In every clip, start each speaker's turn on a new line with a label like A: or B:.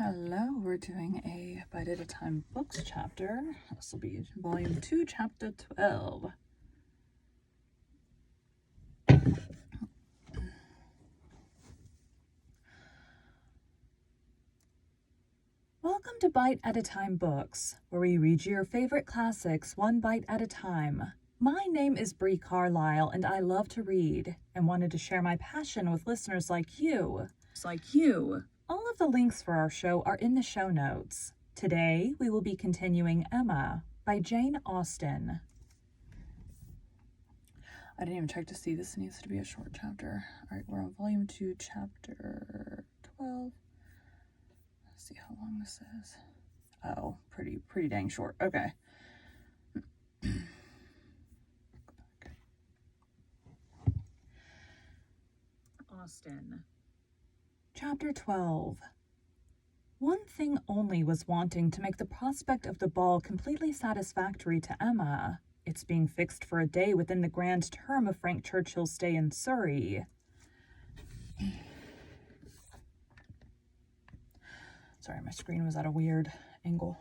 A: Hello, we're doing a Bite at a Time books chapter. This will be volume 2, chapter 12. Welcome to Bite at a Time Books, where we read your favorite classics one bite at a time. My name is Bree Carlisle, and I love to read, and wanted to share my passion with listeners like you. All of the links for our show are in the show notes. Today, we will be continuing Emma by Jane Austen. I didn't even check to see this needs to be a short chapter. All right, we're on volume 2, chapter 12. Let's see how long this is. Oh, pretty dang short. Okay.
B: Austen.
A: Chapter 12. One thing only was wanting to make the prospect of the ball completely satisfactory to Emma. Its being fixed for a day within the grand term of Frank Churchill's stay in Surrey. Sorry, my screen was at a weird angle.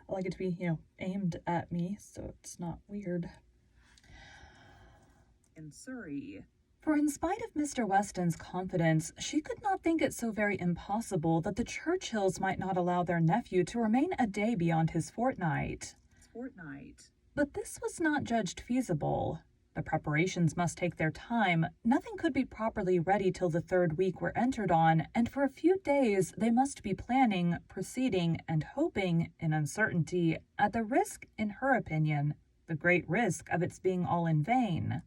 A: I like it to be, aimed at me, so it's not weird.
B: In Surrey.
A: For in spite of Mr. Weston's confidence, she could not think it so very impossible that the Churchills might not allow their nephew to remain a day beyond his fortnight. But this was not judged feasible. The preparations must take their time. Nothing could be properly ready till the third week were entered on, and for a few days they must be planning, proceeding, and hoping, in uncertainty, at the risk, in her opinion, the great risk of its being all in vain.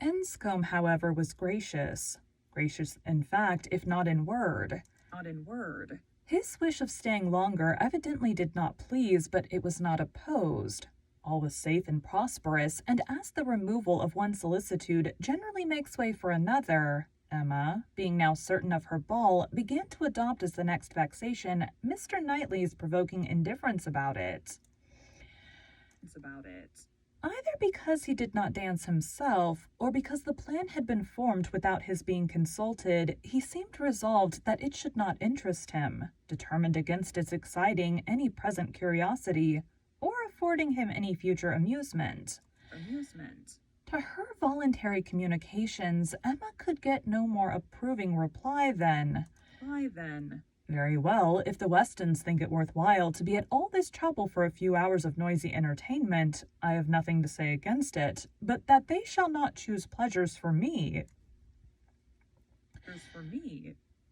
A: Enscombe, however, was gracious. Gracious in fact, if not in word. His wish of staying longer evidently did not please, but it was not opposed. All was safe and prosperous, and as the removal of one solicitude generally makes way for another, Emma, being now certain of her ball, began to adopt as the next vexation Mr. Knightley's provoking indifference about it. Either because he did not dance himself, or because the plan had been formed without his being consulted, he seemed resolved that it should not interest him, determined against its exciting any present curiosity, or affording him any future amusement. To her voluntary communications, Emma could get no more approving reply than, "Very well, if the Westons think it worthwhile to be at all this trouble for a few hours of noisy entertainment, I have nothing to say against it, but that they shall not choose pleasures for me."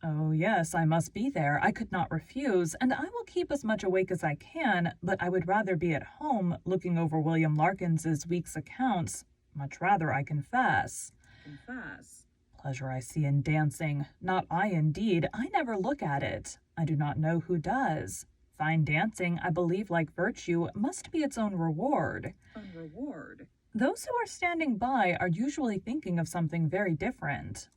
A: "Oh, yes, I must be there. I could not refuse, and I will keep as much awake as I can, but I would rather be at home, looking over William Larkins's week's accounts. Much rather, I confess. Pleasure I see in dancing. Not I, indeed. I never look at it. I do not know who does. Fine dancing, I believe, like virtue, must be its own reward. Those who are standing by are usually thinking of something very different."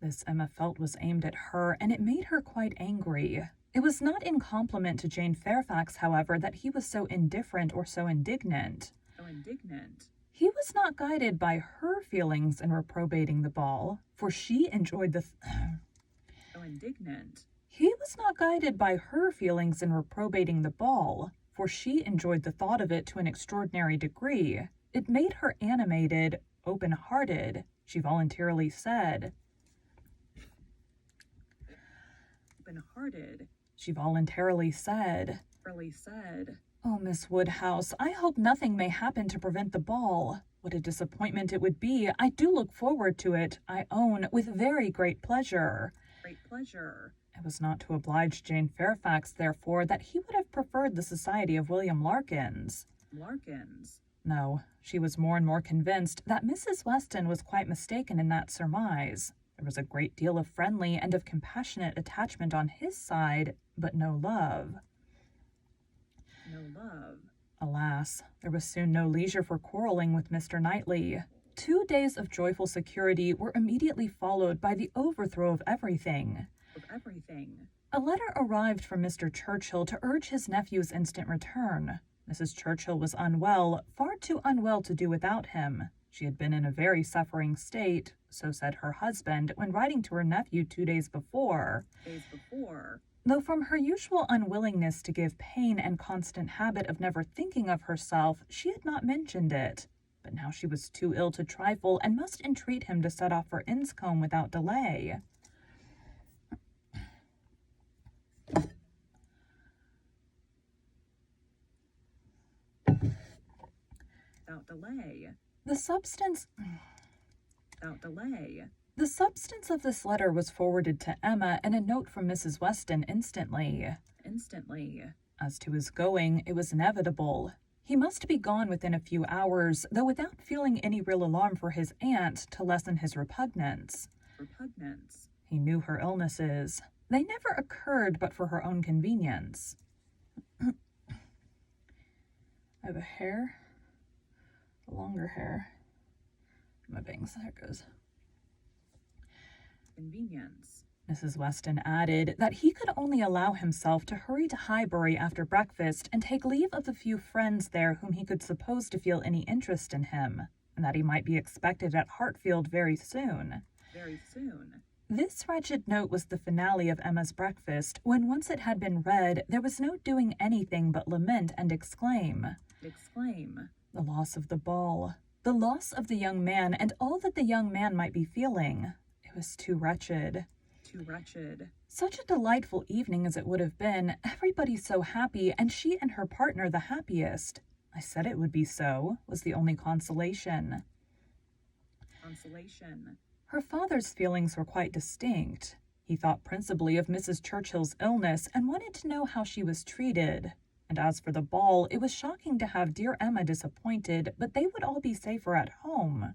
A: This Emma felt was aimed at her, and it made her quite angry. It was not in compliment to Jane Fairfax, however, that he was so indifferent or so indignant. He was not guided by her feelings in reprobating the ball, for she enjoyed the... He was not guided by her feelings in reprobating the ball, for she enjoyed the thought of it to an extraordinary degree. It made her animated, open-hearted, she voluntarily said. "Oh, Miss Woodhouse, I hope nothing may happen to prevent the ball. What a disappointment it would be. I do look forward to it, I own, with very great pleasure." It was not to oblige Jane Fairfax, therefore, that he would have preferred the society of William Larkins. No, she was more and more convinced that Mrs. Weston was quite mistaken in that surmise. There was a great deal of friendly and of compassionate attachment on his side, but no love. Alas, there was soon no leisure for quarrelling with Mr. Knightley. 2 days of joyful security were immediately followed by the overthrow of everything. A letter arrived from Mr. Churchill to urge his nephew's instant return. Mrs. Churchill was unwell, far too unwell to do without him. She had been in a very suffering state, so said her husband when writing to her nephew 2 days before, though from her usual unwillingness to give pain and constant habit of never thinking of herself, she had not mentioned it. But now she was too ill to trifle and must entreat him to set off for Enscombe without delay.
B: Without delay.
A: The substance
B: Without delay.
A: The substance of this letter was forwarded to Emma and a note from Mrs. Weston instantly. As to his going, it was inevitable. He must be gone within a few hours, though without feeling any real alarm for his aunt to lessen his repugnance. He knew her illnesses. They never occurred but for her own convenience. I have a longer hair. My bangs, there it goes.
B: Convenience.
A: Mrs. Weston added that he could only allow himself to hurry to Highbury after breakfast and take leave of the few friends there whom he could suppose to feel any interest in him, and that he might be expected at Hartfield very soon. This wretched note was the finale of Emma's breakfast, when once it had been read, there was no doing anything but lament and exclaim. The loss of the ball, the loss of the young man, and all that the young man might be feeling. It was too wretched. Such a delightful evening as it would have been, everybody so happy, and she and her partner the happiest. I said it would be so, was the only consolation. Her father's feelings were quite distinct. He thought principally of Mrs. Churchill's illness and wanted to know how she was treated. And as for the ball, it was shocking to have dear Emma disappointed, but they would all be safer at home.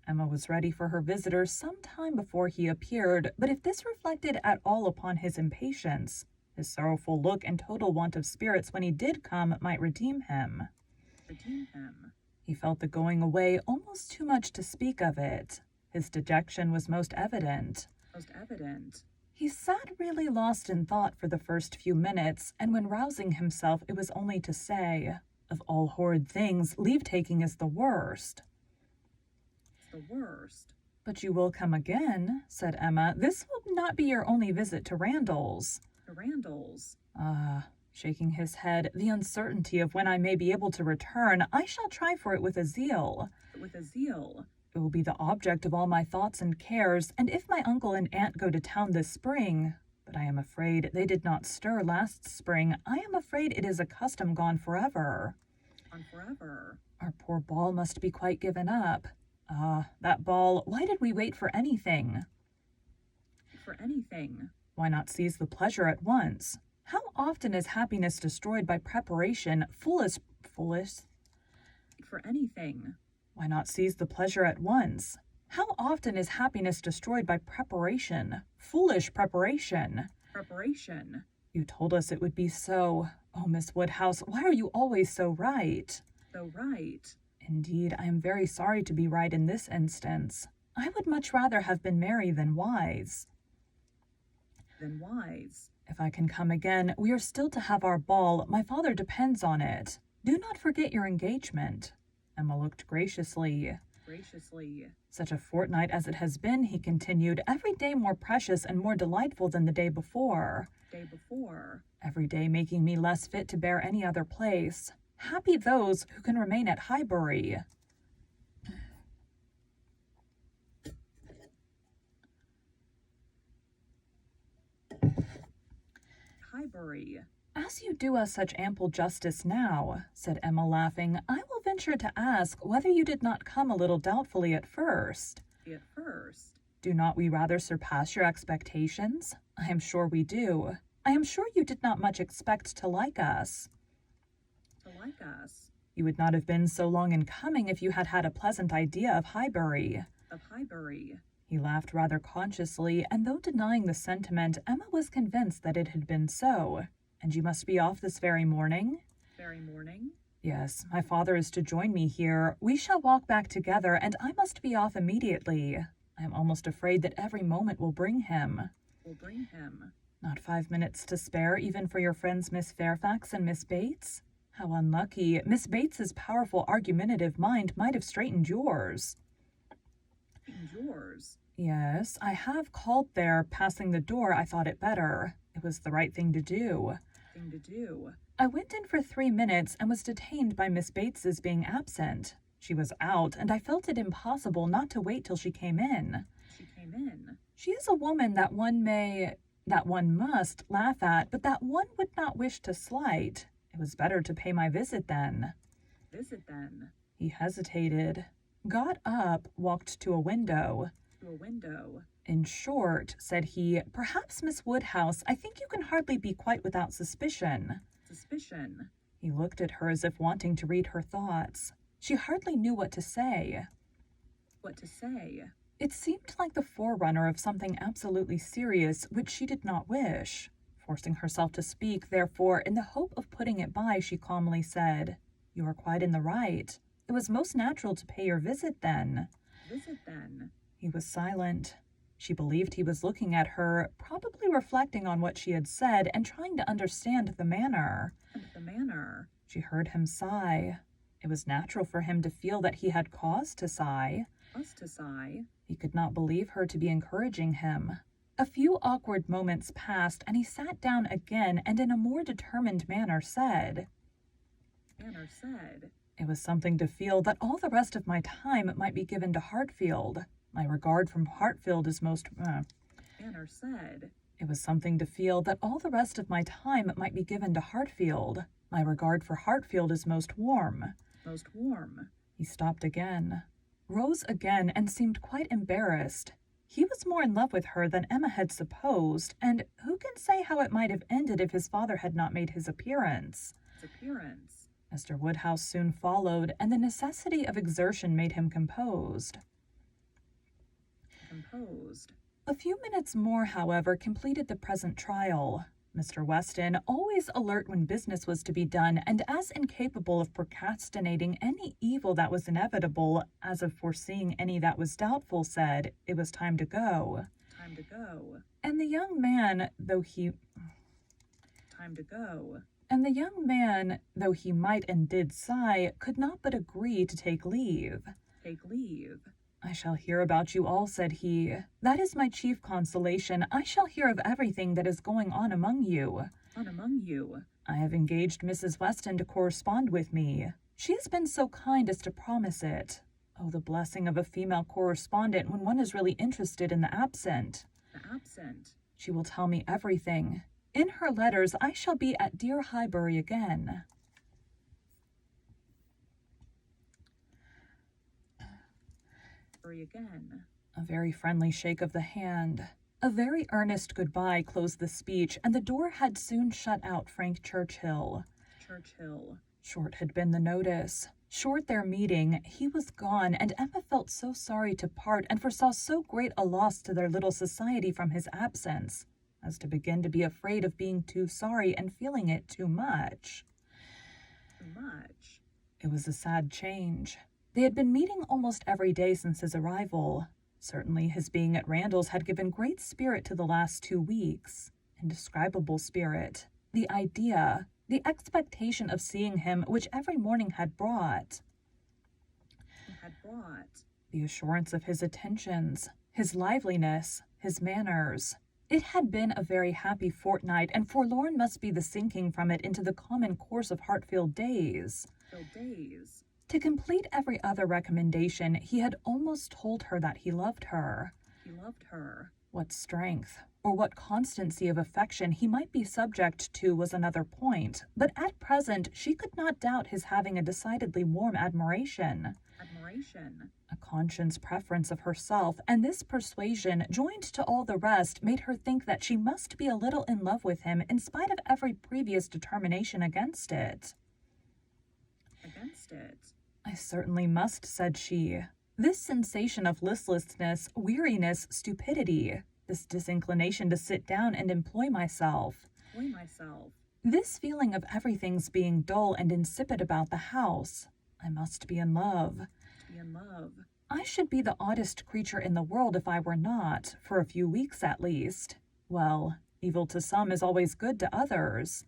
A: Emma was ready for her visitor some time before he appeared, but if this reflected at all upon his impatience, his sorrowful look and total want of spirits when he did come might redeem him. He felt the going away almost too much to speak of it. His dejection was most evident. He sat really lost in thought for the first few minutes, and when rousing himself it was only to say, "Of all horrid things, leave-taking is the worst." "But you will come again," said Emma. "This will not be your only visit to Randalls." "Ah," shaking his head, "the uncertainty of when I may be able to return. I shall try for it with a zeal. It will be the object of all my thoughts and cares, and if my uncle and aunt go to town this spring, but I am afraid they did not stir last spring, I am afraid it is a custom gone forever. Our poor ball must be quite given up. Ah, that ball, why did we wait for anything? Why not seize the pleasure at once? How often is happiness destroyed by preparation? Foolish. Why not seize the pleasure at once? How often is happiness destroyed by preparation? Foolish preparation. You told us it would be so. Oh, Miss Woodhouse, why are you always so right? Indeed, I am very sorry to be right in this instance. I would much rather have been merry than wise. If I can come again, we are still to have our ball. My father depends on it. Do not forget your engagement." Emma looked graciously. "Such a fortnight as it has been," he continued, "every day more precious and more delightful than the day before. Every day making me less fit to bear any other place. Happy those who can remain at Highbury." "As you do us such ample justice now," said Emma, laughing, "I will venture to ask whether you did not come a little doubtfully at first. Do not we rather surpass your expectations? I am sure we do. I am sure you did not much expect to like us. You would not have been so long in coming if you had had a pleasant idea of Highbury." He laughed rather consciously, and though denying the sentiment, Emma was convinced that it had been so. "And you must be off this very morning?" "Yes, my father is to join me here. We shall walk back together, and I must be off immediately. I am almost afraid that every moment will bring him." "Not 5 minutes to spare, even for your friends Miss Fairfax and Miss Bates? How unlucky. Miss Bates's powerful argumentative mind might have straightened yours.
B: And yours.
A: Yes, I have called there. Passing the door, I thought it better. It was the right thing to do.
B: Thing to do.
A: I went in for 3 minutes and was detained by Miss Bates's being absent. She was out, and I felt it impossible not to wait till she came in.
B: She came in.
A: She is a woman that one must laugh at, but that one would not wish to slight. It was better to pay my visit then.
B: Visit then.
A: He hesitated, got up, walked to a window.
B: To a window.
A: In short, said he, perhaps Miss Woodhouse, I think you can hardly be quite without suspicion.
B: Suspicion.
A: He looked at her as if wanting to read her thoughts. She hardly knew what to say.
B: What to say.
A: It seemed like the forerunner of something absolutely serious, which she did not wish. Forcing herself to speak, therefore, in the hope of putting it by, she calmly said, You are quite in the right. It was most natural to pay your visit then.
B: Visit then.
A: He was silent. She believed he was looking at her, probably reflecting on what she had said and trying to understand the manner.
B: And the manner.
A: She heard him sigh. It was natural for him to feel that he had cause to sigh.
B: Us to sigh.
A: He could not believe her to be encouraging him. A few awkward moments passed, and he sat down again and in a more determined manner said, It was something to feel that all the rest of my time might be given to Hartfield. My regard from Hartfield is most... It was something to feel that all the rest of my time might be given to Hartfield. My regard for Hartfield is most warm.
B: Most warm.
A: He stopped again, rose again, and seemed quite embarrassed. He was more in love with her than Emma had supposed, and who can say how it might have ended if his father had not made his appearance? Mr. Woodhouse soon followed, and the necessity of exertion made him composed. A few minutes more, however, completed the present trial. Mr. Weston, always alert when business was to be done, and as incapable of procrastinating any evil that was inevitable as of foreseeing any that was doubtful, said it was time to go.
B: Time to go.
A: And the young man, though he might and did sigh, could not but agree to take leave. I shall hear about you all, said he. That is my chief consolation. I shall hear of everything that is going on among you. I have engaged Mrs. Weston to correspond with me. She has been so kind as to promise it. Oh, the blessing of a female correspondent when one is really interested in the absent. She will tell me everything. In her letters, I shall be at dear Highbury again. A very friendly shake of the hand, a very earnest goodbye closed the speech, and the door had soon shut out Frank Churchill. Short had been the notice, short their meeting. He was gone, and Emma felt so sorry to part and foresaw so great a loss to their little society from his absence, as to begin to be afraid of being too sorry and feeling it too much. It was a sad change. They had been meeting almost every day since his arrival. Certainly his being at Randalls had given great spirit to the last 2 weeks. Indescribable spirit. The idea, the expectation of seeing him, which every morning had brought. The assurance of his attentions, his liveliness, his manners. It had been a very happy fortnight, and forlorn must be the sinking from it into the common course of Hartfield days. To complete every other recommendation, he had almost told her that he loved her. What strength, or what constancy of affection he might be subject to was another point, but at present she could not doubt his having a decidedly warm admiration. A conscious preference of herself, and this persuasion, joined to all the rest, made her think that she must be a little in love with him in spite of every previous determination against it. I certainly must, said she. This sensation of listlessness, weariness, stupidity, this disinclination to sit down and employ myself, this feeling of everything's being dull and insipid about the house. I must be in love. I should be the oddest creature in the world if I were not, for a few weeks at least. Well, evil to some is always good to others.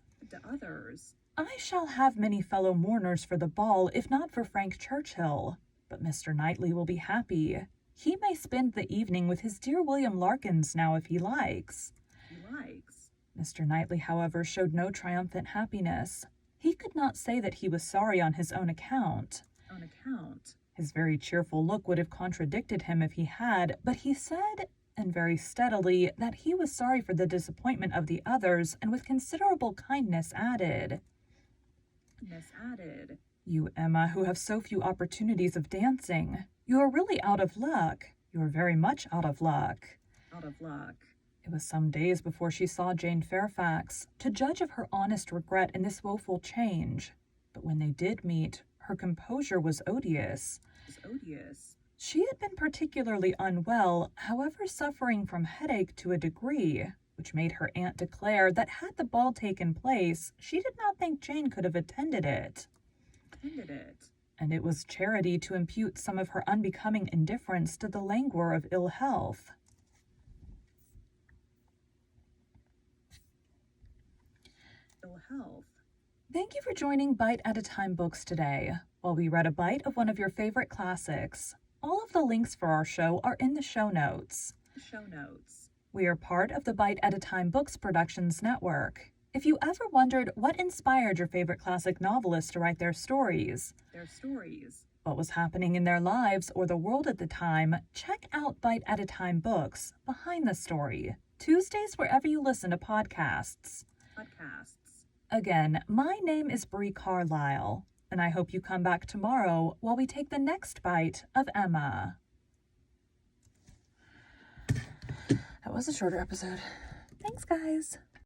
A: I shall have many fellow mourners for the ball, if not for Frank Churchill. But Mr. Knightley will be happy. He may spend the evening with his dear William Larkins now if he likes.
B: He likes.
A: Mr. Knightley, however, showed no triumphant happiness. He could not say that he was sorry on his own account.
B: On account.
A: His very cheerful look would have contradicted him if he had, but he said, and very steadily, that he was sorry for the disappointment of the others, and with considerable kindness added,
B: Miss added.
A: "You, Emma, who have so few opportunities of dancing, you are really out of luck. You are very much out of luck."
B: Out of luck.
A: It was some days before she saw Jane Fairfax, to judge of her honest regret in this woeful change. But when they did meet, her composure was odious.
B: Was odious.
A: She had been particularly unwell, however suffering from headache to a degree, which made her aunt declare that had the ball taken place, she did not think Jane could have attended it.
B: Attended it.
A: And it was charity to impute some of her unbecoming indifference to the languor of ill health.
B: Ill health.
A: Thank you for joining Bite at a Time Books today, while we read a bite of one of your favorite classics. All of the links for our show are in the show notes.
B: Show notes.
A: We are part of the Bite at a Time Books Productions Network. If you ever wondered what inspired your favorite classic novelists to write their stories, what was happening in their lives or the world at the time, check out Bite at a Time Books, Behind the Story, Tuesdays wherever you listen to podcasts. Again, my name is Bree Carlisle, and I hope you come back tomorrow while we take the next bite of Emma. That was a shorter episode. Thanks, guys.